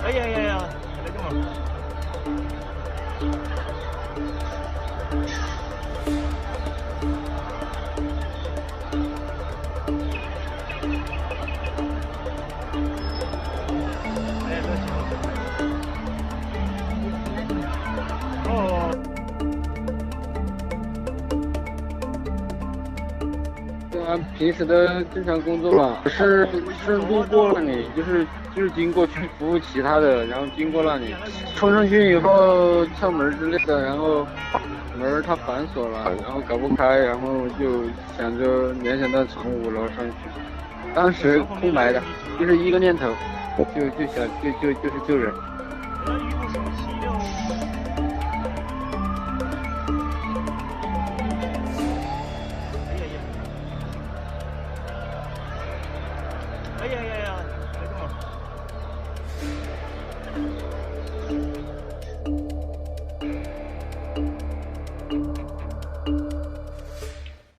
哎呀呀呀，那个嘛。哎，这行了。哦。啊，平时的正常工作嘛，是路过那里，就是经过去服务其他的，然后经过那里，冲上去以后敲门之类的，然后门它反锁了，然后搞不开，然后就想着联想到从5楼上去，当时空白的，就是一个念头，就想就是救人。那雨不是不洗的哦。哎呀呀！哎呀呀呀！